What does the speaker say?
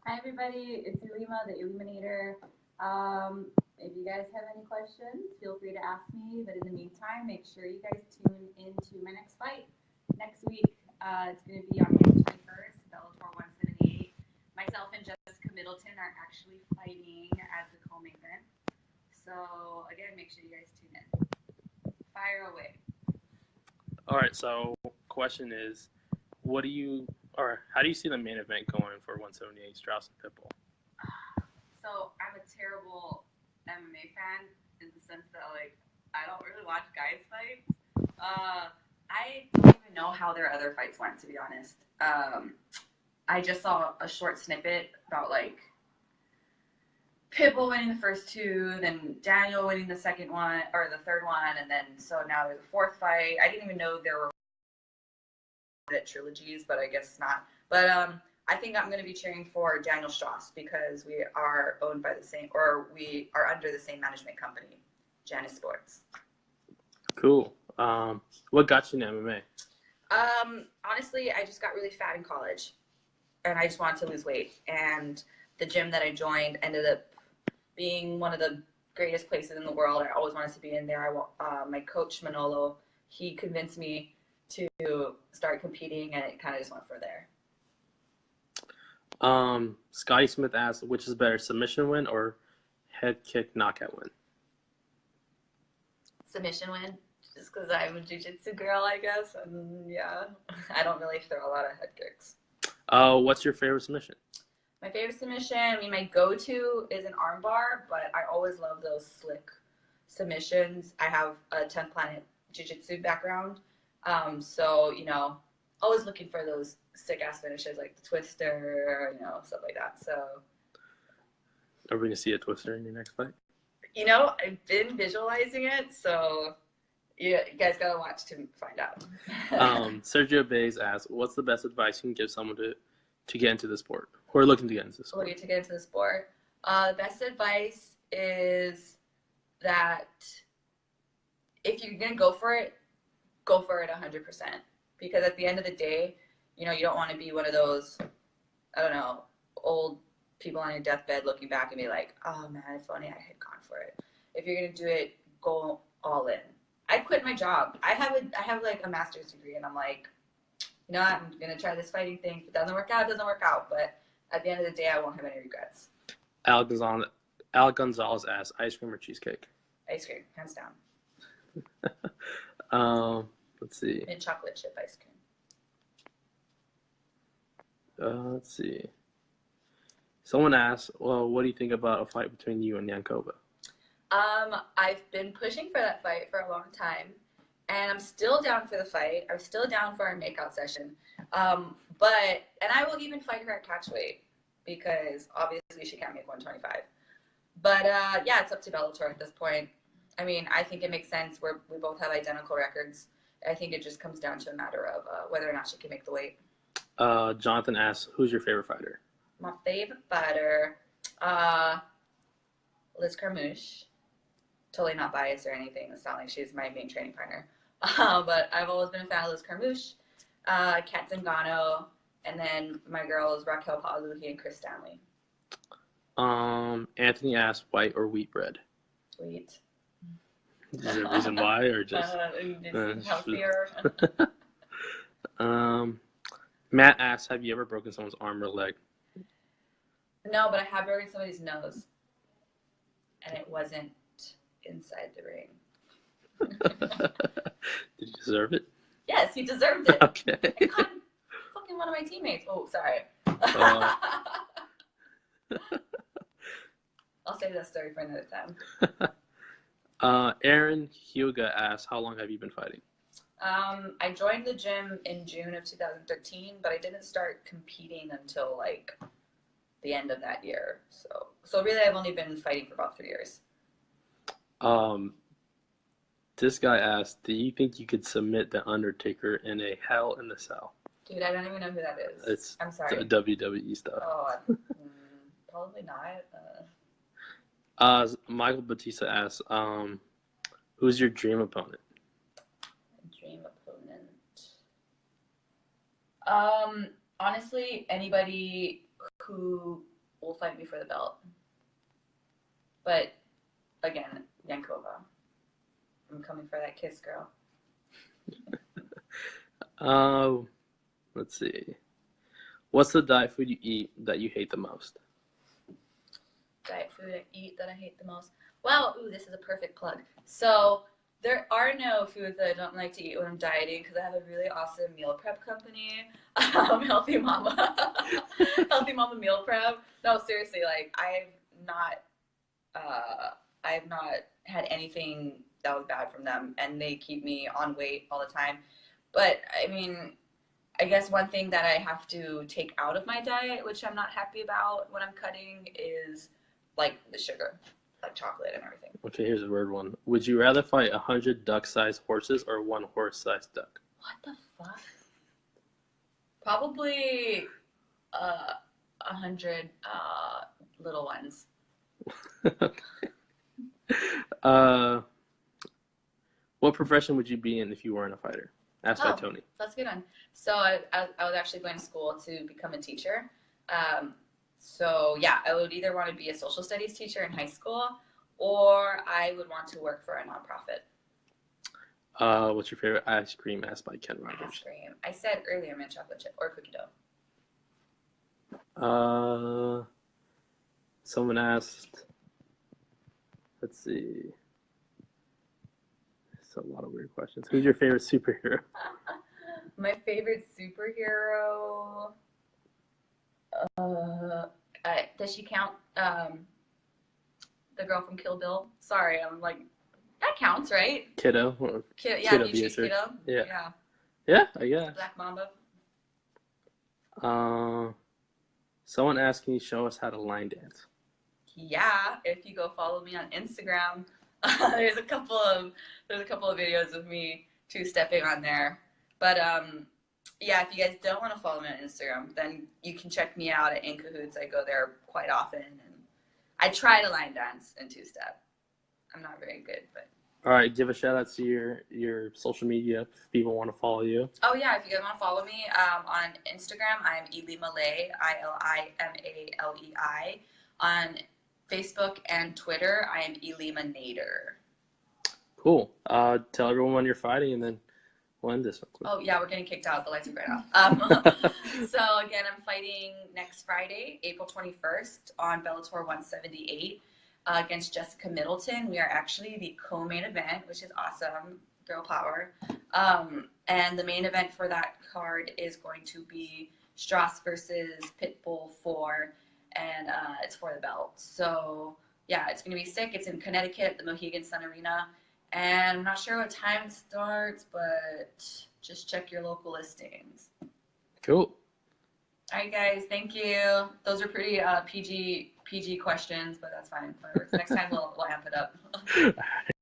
Hi everybody, it's Ilima, the Illuminator. If you guys have any questions, feel free to ask me. But in the meantime, make sure you guys tune into my next fight next week. It's going to be on April 21st, Bellator 178. Myself and Jessica Middleton are actually fighting as the co-main event. So again, make sure you guys tune in. Fire away. All right. So, question is, how do you see the main event going for 178 Straus and Pitbull? So I'm a terrible MMA fan in the sense that I don't really watch guys fights. I don't even know how their other fights went, to be honest. I just saw a short snippet about Pitbull winning the first two, then Daniel winning the second one or the third one, and then so now there's a fourth fight. I didn't even know there were trilogies, but I guess not. But I think I'm going to be cheering for Daniel Straus because we are owned by the same, or we are under the same management company, Janus Sports. Cool. What got you into MMA? Honestly, I just got really fat in college, and I just wanted to lose weight. And the gym that I joined ended up being one of the greatest places in the world. I always wanted to be in there. My coach Manolo, he convinced me to start competing, and it kind of just went from there. Scotty Smith asked, which is better, submission win or head kick knockout win? Submission win, just because I'm a jiu-jitsu girl, I guess, and yeah, I don't really throw a lot of head kicks. What's your favorite submission? My favorite submission, I mean, my go-to is an armbar, but I always love those slick submissions. I have a 10th Planet jiu-jitsu background, so, always looking for those sick-ass finishes like the twister, stuff like that. So, are we going to see a twister in your next fight? I've been visualizing it, so you guys got to watch to find out. Sergio Bays asks, what's the best advice you can give someone to get into the sport? Who are looking to get into the sport? Looking to get into the sport. The best advice is that if you're going to go for it 100%. Because at the end of the day, you don't want to be one of those, old people on your deathbed looking back and be like, oh man, if only I had gone for it. If you're going to do it, go all in. I quit my job. I have a master's degree, and I'm like, I'm going to try this fighting thing. If it doesn't work out, it doesn't work out. But at the end of the day, I won't have any regrets. Al Gonzalez asks, ice cream or cheesecake? Ice cream, hands down. Let's see. And chocolate chip ice cream. Let's see. Someone asked, well, what do you think about a fight between you and Yankova? I've been pushing for that fight for a long time, and I'm still down for the fight. I'm still down for our makeout session. And I will even fight her at catchweight because obviously she can't make 125. But yeah, it's up to Bellator at this point. I mean, I think it makes sense. We both have identical records. I think it just comes down to a matter of whether or not she can make the weight. Jonathan asks, who's your favorite fighter? My favorite fighter, Liz Carmouche. Totally not biased or anything. It's not like she's my main training partner. But I've always been a fan of Liz Carmouche, Kat Zingano, and then my girls Raquel Paolucci and Chris Stanley. Anthony asks, white or wheat bread? Wheat. Is there a reason why, or just healthier? Matt asks, have you ever broken someone's arm or leg? No, but I have broken somebody's nose, and it wasn't inside the ring. Did you deserve it? Yes, he deserved it. Okay. I caught fucking one of my teammates. Oh, sorry. I'll save that story for another time. Aaron Hyuga asks, how long have you been fighting? I joined the gym in June of 2013, but I didn't start competing until the end of that year. So really, I've only been fighting for about 3 years. This guy asked, do you think you could submit the Undertaker in a Hell in the Cell? Dude, I don't even know who that is. I'm sorry. It's WWE stuff. Oh, probably not. Michael Batista asks, who's your dream opponent? Dream opponent. Honestly, anybody who will fight me for the belt. But again, Yankova. I'm coming for that kiss, girl. Let's see. What's the diet food you eat that you hate the most? Diet food I eat that I hate the most. Well, ooh, this is a perfect plug. So there are no foods that I don't like to eat when I'm dieting because I have a really awesome meal prep company, Healthy Mama, Healthy Mama Meal Prep. No, seriously, like I've not had anything that was bad from them, and they keep me on weight all the time. But I mean, I guess one thing that I have to take out of my diet, which I'm not happy about when I'm cutting, is like the sugar, like chocolate and everything. Okay, here's a weird one. Would you rather fight 100 duck-sized horses or one horse-sized duck? What the fuck? Probably 100 little ones. What profession would you be in if you weren't a fighter? Asked by Tony. That's a good one. So I was actually going to school to become a teacher. So yeah, I would either want to be a social studies teacher in high school, or I would want to work for a nonprofit. What's your favorite ice cream? Asked by Ken Rogers. Ice cream. I said earlier mint chocolate chip or cookie dough. Someone asked. Let's see. It's a lot of weird questions. Who's your favorite superhero? My favorite superhero. Does she count? The girl from Kill Bill. Sorry, I'm like, that counts, right? Kiddo. Yeah, Kiddo you choose Kiddo. Yeah. Yeah, I guess. Black Mamba. Someone asked, can you show us how to line dance? Yeah, if you go follow me on Instagram, there's a couple of videos of me two-stepping on there. But yeah, if you guys don't want to follow me on Instagram, then you can check me out at In Cahoots. I go there quite often, and I try to line dance and two-step. I'm not very good, but. All right, give a shout out to your social media if people want to follow you. Oh yeah, if you guys want to follow me on Instagram, I'm Ilima-Lei, IlimaLei. On Facebook and Twitter, I am Ilima-Nader. Cool. Tell everyone when you're fighting, and then we'll end this one. Oh yeah, we're getting kicked out. The lights are right off. So again, I'm fighting next Friday, April 21st, on Bellator 178. Against Jessica Middleton. We are actually the co-main event, which is awesome. Girl power. And the main event for that card is going to be Straus versus Pitbull 4, and it's for the belt. So yeah, it's going to be sick. It's in Connecticut at the Mohegan Sun Arena. And I'm not sure what time it starts, but just check your local listings. Cool. All right, guys. Thank you. Those are pretty PG questions, but that's fine. Whatever. Next time we'll amp it up.